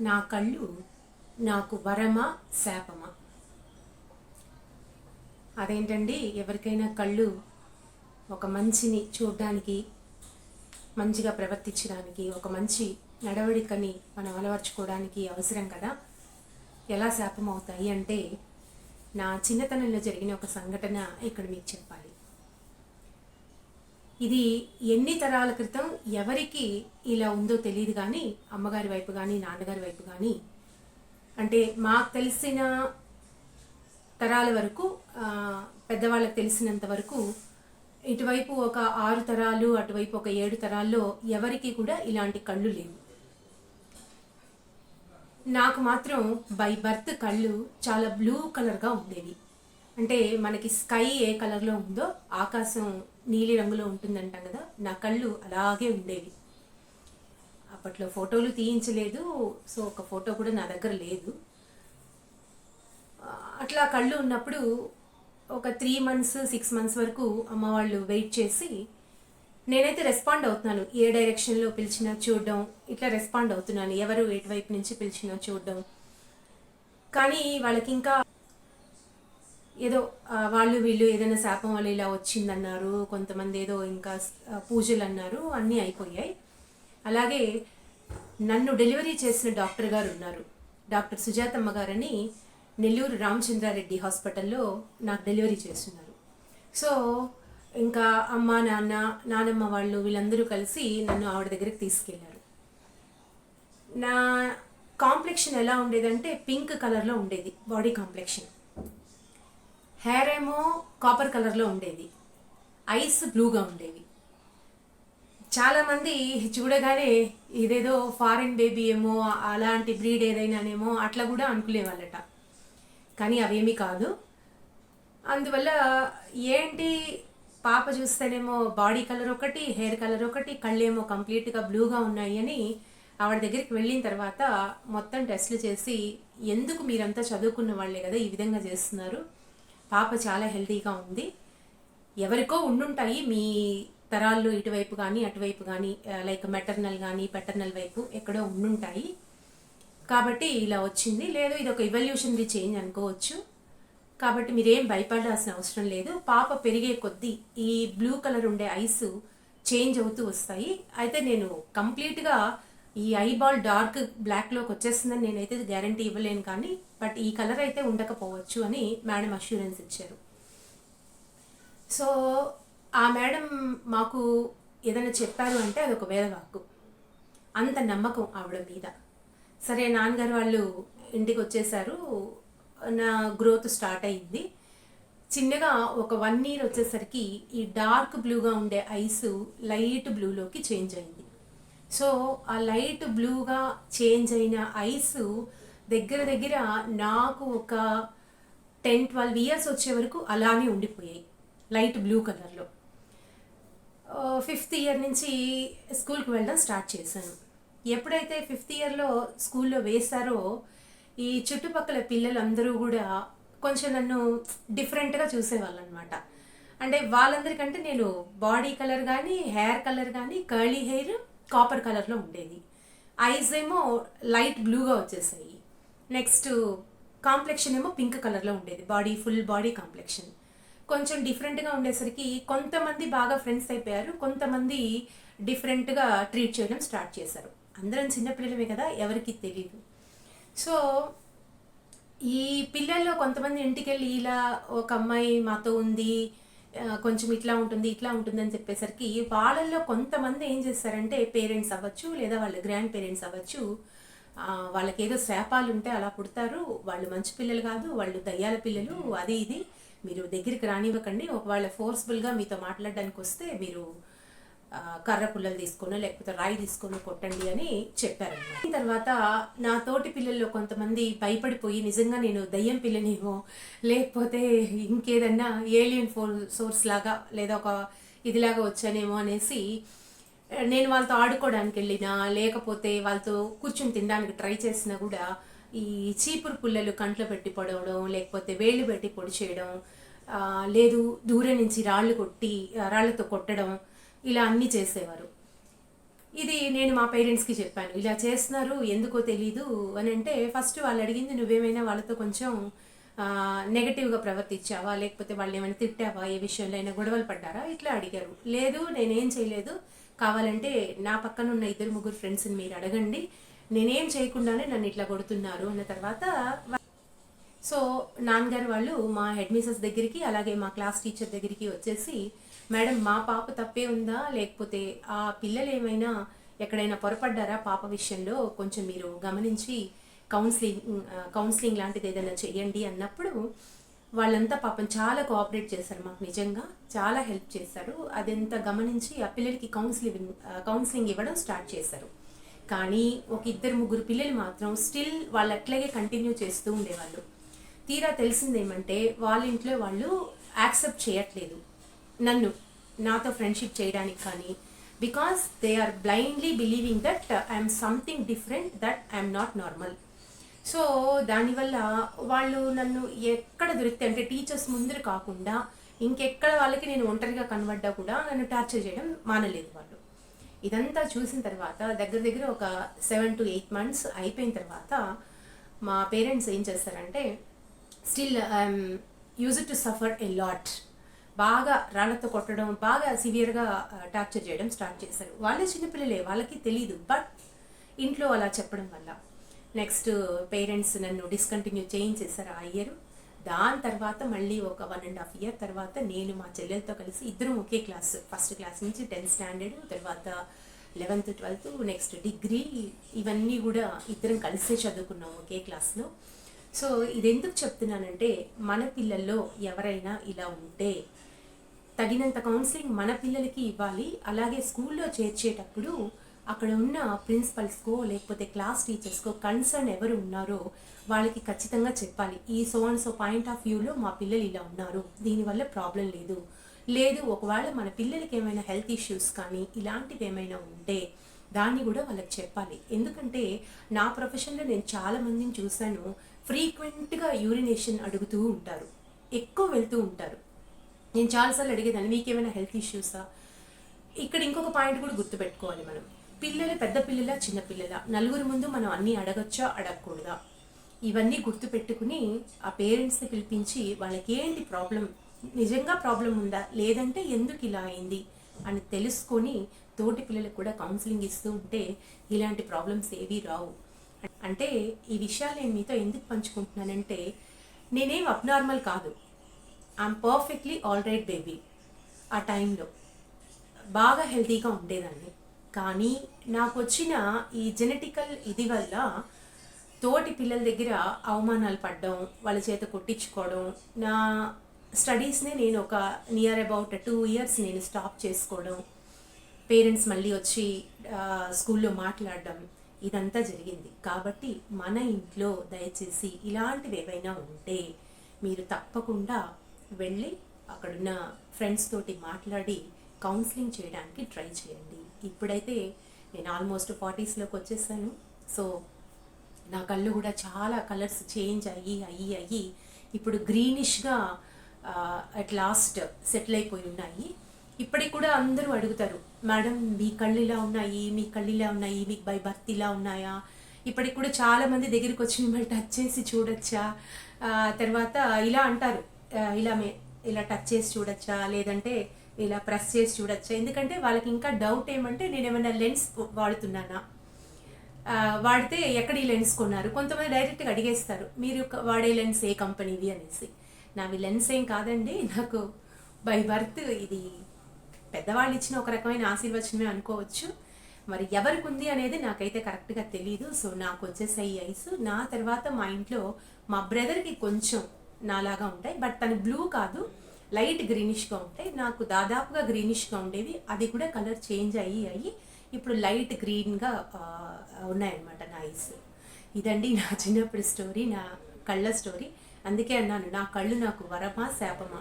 నా కళ్ళు నాకు వరమా శాపమా? అదేంటండి, ఎవరికైనా కళ్ళు ఒక మంచిని చూడడానికి, మంచిగా ప్రవర్తించడానికి, ఒక మంచి నడవడికని మనం అలవర్చుకోవడానికి అవసరం కదా. ఎలా శాపం అవుతాయి అంటే, నా చిన్నతనంలో జరిగిన ఒక సంఘటన ఇక్కడ మీకు చెప్పాలి. ఇది ఎన్ని తరాల క్రితం ఎవరికి ఇలా ఉందో తెలియదు, కానీ అమ్మగారి వైపు కానీ నాన్నగారి వైపు కానీ, అంటే మాకు తెలిసిన తరాల వరకు, పెద్దవాళ్ళకి తెలిసినంత వరకు ఇటువైపు ఒక 6 తరాలు, అటువైపు ఒక 7 తరాల్లో ఎవరికి కూడా ఇలాంటి కళ్ళు లేవు. నాకు మాత్రం బై బర్త్ కళ్ళు చాలా బ్లూ కలర్గా ఉండేవి. అంటే మనకి స్కై ఏ కలర్లో ఉందో ఆకాశం నీలి రంగులో ఉంటుందంటాం కదా, నా కళ్ళు అలాగే ఉండేవి. అప్పట్లో ఫోటోలు తీయించలేదు, సో ఒక ఫోటో కూడా నా దగ్గర లేదు. అట్లా కళ్ళు ఉన్నప్పుడు ఒక 3 months 6 months వరకు అమ్మ వాళ్ళు వెయిట్ చేసి, నేనైతే రెస్పాండ్ అవుతున్నాను, ఏ డైరెక్షన్లో పిలిచినా చూడడం, ఇట్లా రెస్పాండ్ అవుతున్నాను, ఎవరు ఎటువైపు నుంచి పిలిచినా చూడడం. కానీ వాళ్ళకి ఇంకా ఏదో వాళ్ళు వీళ్ళు ఏదైనా శాపం వల్ల ఇలా వచ్చిందన్నారు, కొంతమంది ఏదో ఇంకా పూజలు అన్నారు, అన్నీ అయిపోయాయి. అలాగే నన్ను డెలివరీ చేసిన డాక్టర్ గారు ఉన్నారు, డాక్టర్ సుజాతమ్మ గారని, నెల్లూరు రామచంద్రారెడ్డి హాస్పిటల్లో నాకు డెలివరీ చేస్తున్నారు. సో ఇంకా అమ్మ నాన్నమ్మ వాళ్ళు వీళ్ళందరూ కలిసి నన్ను ఆవిడ దగ్గరికి తీసుకెళ్లారు. నా కాంప్లెక్షన్ ఎలా ఉండేదంటే పింక్ కలర్లో ఉండేది బాడీ కాంప్లెక్షన్. హెయిర్ ఏమో కాపర్ కలర్లో ఉండేది, ఐస్ బ్లూగా ఉండేవి. చాలామంది చూడగానే ఇదేదో ఫారిన్ బేబీ ఏమో, అలాంటి బ్రీడ్ ఏదైనానేమో అట్లా కూడా అనుకునేవాళ్ళట. కానీ అవేమీ కాదు. అందువల్ల ఏంటి, పాప చూస్తేనేమో బాడీ కలర్ ఒకటి, హెయిర్ కలర్ ఒకటి, కళ్ళేమో కంప్లీట్గా బ్లూగా ఉన్నాయి అని ఆవిడ దగ్గరికి వెళ్ళిన తర్వాత మొత్తం టెస్టులు చేసి, ఎందుకు మీరంతా చదువుకున్న వాళ్ళే కదా ఈ విధంగా చేస్తున్నారు, పాప చాలా హెల్తీగా ఉంది, ఎవరికో ఉండుంటాయి మీ తరాల్లో ఇటువైపు కానీ అటువైపు కానీ, లైక్ మెటర్నల్ కానీ పెటర్నల్ వైపు ఎక్కడో ఉండుంటాయి, కాబట్టి ఇలా వచ్చింది, లేదు ఇది ఒక ఇవల్యూషనరీ చేంజ్ అనుకోవచ్చు, కాబట్టి మీరేం భయపడాల్సిన అవసరం లేదు, పాప పెరిగే కొద్దీ ఈ బ్లూ కలర్ ఉండే ఐస్ చేంజ్ అవుతూ వస్తాయి. అయితే నేను కంప్లీట్గా ఈ ఐబాల్ డార్క్ బ్లాక్లోకి వచ్చేస్తుందని నేనైతే గ్యారంటీ ఇవ్వలేను, కానీ బట్ ఈ కలర్ అయితే ఉండకపోవచ్చు అని మేడం అష్యూరెన్స్ ఇచ్చారు. సో ఆ మేడం మాకు ఏదైనా చెప్పారు అంటే అదొక వేదవాక్కు, అంత నమ్మకం ఆవిడ మీద. సరే నాన్నగారు వాళ్ళు ఇంటికి వచ్చేసారు, నా గ్రోత్ స్టార్ట్ అయింది. చిన్నగా ఒక 1 year వచ్చేసరికి ఈ డార్క్ బ్లూగా ఉండే ఐస్ లైట్ బ్లూలోకి చేంజ్ అయింది. సో ఆ లైట్ బ్లూగా చేంజ్ అయిన ఐస్ దగ్గర దగ్గర నాకు ఒక 10-12 years వచ్చే వరకు అలానే ఉండిపోయాయి, లైట్ బ్లూ కలర్లో. 5th year నుంచి స్కూల్కి వెళ్ళడం స్టార్ట్ చేశాను. ఎప్పుడైతే 5th yearలో స్కూల్లో వేశారో ఈ చుట్టుపక్కల పిల్లలందరూ కూడా కొంచెం నన్ను డిఫరెంట్గా చూసేవాళ్ళు అనమాట. అంటే వాళ్ళందరికంటే నేను బాడీ కలర్ కానీ, హెయిర్ కలర్ కానీ, కర్లీ హెయిర్ కాపర్ కలర్లో ఉండేది, ఐస్ ఏమో లైట్ బ్లూగా వచ్చేసాయి, నెక్స్ట్ కాంప్లెక్షన్ ఏమో పింక్ కలర్లో ఉండేది, ఫుల్ బాడీ కాంప్లెక్షన్. కొంచెం డిఫరెంట్గా ఉండేసరికి కొంతమంది బాగా ఫ్రెండ్స్ అయిపోయారు, కొంతమంది డిఫరెంట్గా ట్రీట్ చేయడం స్టార్ట్ చేశారు. అందరం చిన్నపిల్లలమే కదా, ఎవరికి తెలియదు. సో ఈ పిల్లల్లో కొంతమంది ఇంటికి వెళ్ళి ఇలా ఒక అమ్మాయి మాతో ఉంది, కొంచెం ఇట్లా ఉంటుంది ఇట్లా ఉంటుంది అని చెప్పేసరికి వాళ్ళల్లో కొంతమంది ఏం చేస్తారంటే, పేరెంట్స్ అవ్వచ్చు లేదా వాళ్ళ గ్రాండ్ పేరెంట్స్ అవ్వచ్చు, వాళ్ళకి ఏదో శాపాలు ఉంటే అలా పుడతారు, వాళ్ళు మంచి పిల్లలు కాదు, వాళ్ళు దయ్యాల పిల్లలు, అది ఇది మీరు దగ్గరికి రానివ్వకండి, ఒకవేళ ఫోర్స్ఫుల్గా మీతో మాట్లాడడానికి వస్తే మీరు కర్ర పుల్లలు తీసుకొని లేకపోతే రాయి తీసుకొని కొట్టండి అని చెప్పారన్నమాట. తర్వాత నా తోటి పిల్లల్లో కొంతమంది భయపడిపోయి, నిజంగా నేను దయ్యం పిల్లనేమో లేకపోతే ఇంకేదన్నా ఏలియన్ సోర్స్ లాగా లేదా ఒక ఇదిలాగా వచ్చానేమో అనేసి నేను వాళ్ళతో ఆడుకోవడానికి వెళ్ళినా, లేకపోతే వాళ్ళతో కూర్చుని తినడానికి ట్రై చేసినా కూడా ఈ చీపురు పుల్లలు కంట్లో పెట్టి పొడవడం, లేకపోతే వేళ్ళు పెట్టి పొడి చేయడం, లేదు దూరం నుంచి రాళ్ళతో కొట్టడం, ఇలా అన్నీ చేసేవారు. ఇది నేను మా పేరెంట్స్కి చెప్పాను, ఇలా చేస్తున్నారు ఎందుకో తెలీదు అని. అంటే ఫస్ట్ వాళ్ళు అడిగింది, నువ్వేమైనా వాళ్ళతో కొంచెం నెగటివ్గా ప్రవర్తించావా, లేకపోతే వాళ్ళు ఏమైనా తిట్టావా, ఏ విషయంలో అయినా గొడవలు పడ్డారా, ఇట్లా అడిగారు. లేదు నేనేం చేయలేదు, కావాలంటే నా పక్కన ఉన్న 2-3 ఫ్రెండ్స్ని మీరు అడగండి, నేనేం చేయకుండానే నన్ను ఇట్లా కొడుతున్నారు అన్న తర్వాత సో నాన్నగారు వాళ్ళు మా హెడ్ మిసెస్ దగ్గరికి, అలాగే మా క్లాస్ టీచర్ దగ్గరికి వచ్చేసి, మేడం మా పాప తప్పే ఉందా, లేకపోతే ఆ పిల్లలు ఏమైనా ఎక్కడైనా పొరపడ్డారా పాప విషయంలో, కొంచెం మీరు గమనించి కౌన్సిలింగ్ లాంటిది ఏదైనా చేయండి అన్నప్పుడు వాళ్ళంతా పాపం చాలా కోఆపరేట్ చేశారు, మాకు నిజంగా చాలా హెల్ప్ చేశారు. అదంతా గమనించి ఆ పిల్లలకి కౌన్సిలింగ్ ఇవ్వడం స్టార్ట్ చేశారు. కానీ ఒక 2-3 పిల్లలు మాత్రం స్టిల్ వాళ్ళు అట్లాగే కంటిన్యూ చేస్తూ ఉండేవాళ్ళు. తీరా తెలిసిందేమంటే వాళ్ళ ఇంట్లో వాళ్ళు యాక్సెప్ట్ చేయట్లేదు నాతో ఫ్రెండ్షిప్ చేయడానికి, కానీ because they are blindly believing that I'm something different, that I'm not normal. So దానివల్ల వాళ్ళు నన్ను ఎక్కడ దొరికితే, అంటే టీచర్స్ ముందర కాకుండా ఇంకెక్కడ వాళ్ళకి నేను ఒంటరిగా కనబడ్డా కూడా నన్ను టార్చర్ చేయడం మానలేదు వాళ్ళు. ఇదంతా చూసిన తర్వాత దగ్గర ఒక 7 to 8 months అయిపోయిన తర్వాత మా పేరెంట్స్ ఏం చేస్తారంటే, still I'm used to suffer a lot, బాగా రాళ్ళతో కొట్టడం, బాగా సివియర్గా టార్చర్ చేయడం స్టార్ట్ చేశారు. వాళ్ళే చిన్నపిల్లలే, వాళ్ళకి తెలీదు, బట్ ఇంట్లో అలా చెప్పడం వల్ల నెక్స్ట్ పేరెంట్స్ నన్ను డిస్కంటిన్యూ చేయించేశారు ఆ ఇయర్. దాని తర్వాత మళ్ళీ ఒక 1.5 year తర్వాత నేను మా చెల్లెలతో కలిసి ఇద్దరం ఒకే క్లాస్, ఫస్ట్ క్లాస్ నుంచి 10th standard, తర్వాత 11th 12th, నెక్స్ట్ డిగ్రీ, ఇవన్నీ కూడా ఇద్దరం కలిసే చదువుకున్నాం ఒకే క్లాస్లో. సో ఇది ఎందుకు చెప్తున్నానంటే, మన పిల్లల్లో ఎవరైనా ఇలా ఉంటే తగినంత కౌన్సిలింగ్ మన పిల్లలకి ఇవ్వాలి. అలాగే స్కూల్లో చేర్చేటప్పుడు అక్కడ ఉన్న ప్రిన్సిపల్స్కో లేకపోతే క్లాస్ టీచర్స్కో కన్సర్న్ ఎవరు ఉన్నారో వాళ్ళకి ఖచ్చితంగా చెప్పాలి, ఈ సో పాయింట్ ఆఫ్ వ్యూలో మా పిల్లలు ఇలా ఉన్నారు, దీనివల్ల ప్రాబ్లం లేదు, ఒకవేళ మన పిల్లలకి ఏమైనా హెల్త్ ఇష్యూస్ కానీ ఇలాంటివి ఏమైనా ఉంటే దాన్ని కూడా వాళ్ళకి చెప్పాలి. ఎందుకంటే నా ప్రొఫెషన్లో నేను చాలామందిని చూశాను, ఫ్రీక్వెంట్గా యూరినేషన్ అడుగుతూ ఉంటారు, ఎక్కువ వెళ్తూ ఉంటారు. నేను చాలాసార్లు అడిగేదాన్ని, మీకేమైనా హెల్త్ ఇష్యూసా. ఇక్కడ ఇంకొక పాయింట్ కూడా గుర్తుపెట్టుకోవాలి, మనం పిల్లలు పెద్ద పిల్లల చిన్న పిల్లల నలుగురు ముందు మనం అన్నీ అడగచ్చా అడగకూడదా, ఇవన్నీ గుర్తుపెట్టుకుని ఆ పేరెంట్స్ని పిలిపించి వాళ్ళకి ఏంటి ప్రాబ్లం, నిజంగా ప్రాబ్లం ఉందా, లేదంటే ఎందుకు ఇలా అయింది అని తెలుసుకొని తోటి పిల్లలకు కూడా కౌన్సిలింగ్ ఇస్తూ ఉంటే ఇలాంటి ప్రాబ్లమ్స్ ఏవీ రావు. అంటే ఈ విషయాలు నేను మీతో ఎందుకు పంచుకుంటున్నానంటే, నేనేం అబ్నార్మల్ కాదు, I'm perfectly all right baby. ఆ టైంలో బాగా హెల్తీగా ఉండేదాన్ని, కానీ నాకు వచ్చిన ఈ జెనెటికల్ ఇది వల్ల తోటి పిల్లల దగ్గర అవమానాలు పడడం, వాళ్ళ చేత కొట్టించుకోవడం, నా స్టడీస్నే నేను ఒక నియర్ అబౌట్ 2 years నేను స్టాప్ చేసుకోవడం, పేరెంట్స్ మళ్ళీ వచ్చి స్కూల్లో మాట్లాడడం, ఇదంతా జరిగింది. కాబట్టి మన ఇంట్లో దయచేసి ఇలాంటివి ఏవైనా ఉంటే మీరు తప్పకుండా వెళ్ళి అక్కడున్న ఫ్రెండ్స్ తోటి మాట్లాడి కౌన్సిలింగ్ చేయడానికి ట్రై చేయండి. ఇప్పుడైతే నేను ఆల్మోస్ట్ 40sలోకి వచ్చేసాను. సో నా కళ్ళు కూడా చాలా కలర్స్ చేంజ్ అయ్యి ఇప్పుడు గ్రీనిష్గా అట్ లాస్ట్ సెటిల్ అయిపోయి ఉన్నాయి. ఇప్పటికి కూడా అందరూ అడుగుతారు, మేడం మీ కళ్ళు ఇలా ఉన్నాయి, మీ కళ్ళు ఇలా ఉన్నాయి, మీకు బై బర్త్ ఇలా ఉన్నాయా. ఇప్పటికి కూడా చాలామంది దగ్గరికి వచ్చి మిమ్మల్ని టచ్ చేసి చూడొచ్చా, తర్వాత ఇలా అంటారు, ఇలా టచ్ చేసి చూడొచ్చా, లేదంటే ఇలా ప్రెస్ చేసి చూడొచ్చా. ఎందుకంటే వాళ్ళకి ఇంకా డౌట్ ఏమంటే, నేను ఏమైనా లెన్స్ వాడుతున్నానా, వాడితే ఎక్కడ ఈ లెన్స్ కొన్నారు. కొంతమంది డైరెక్ట్గా అడిగేస్తారు, మీరు వాడే లెన్స్ ఏ కంపెనీవి అనేసి. నావి లెన్స్ ఏం కాదండి, నాకు బై బర్త్ ఇది పెద్దవాళ్ళు ఇచ్చిన ఒక రకమైన ఆశీర్వచనమే అనుకోవచ్చు. మరి ఎవరికి ఉంది అనేది నాకైతే కరెక్ట్గా తెలీదు. సో నాకు వచ్చేసాయి ఐస్. నా తర్వాత మా ఇంట్లో మా బ్రదర్కి కొంచెం నాలాగా ఉంటాయి, బట్ తను బ్లూ కాదు, లైట్ గ్రీనిష్గా ఉంటాయి. నాకు దాదాపుగా గ్రీనిష్గా ఉండేవి, అది కూడా కలర్ చేంజ్ అయ్యి ఇప్పుడు లైట్ గ్రీన్గా ఉన్నాయన్నమాట నా ఐస్. ఇదండి నా చిన్నప్పుడు స్టోరీ, నా కళ్ళ స్టోరీ. అందుకే అన్నాను, నా కళ్ళు నాకు వరమా శాపమా.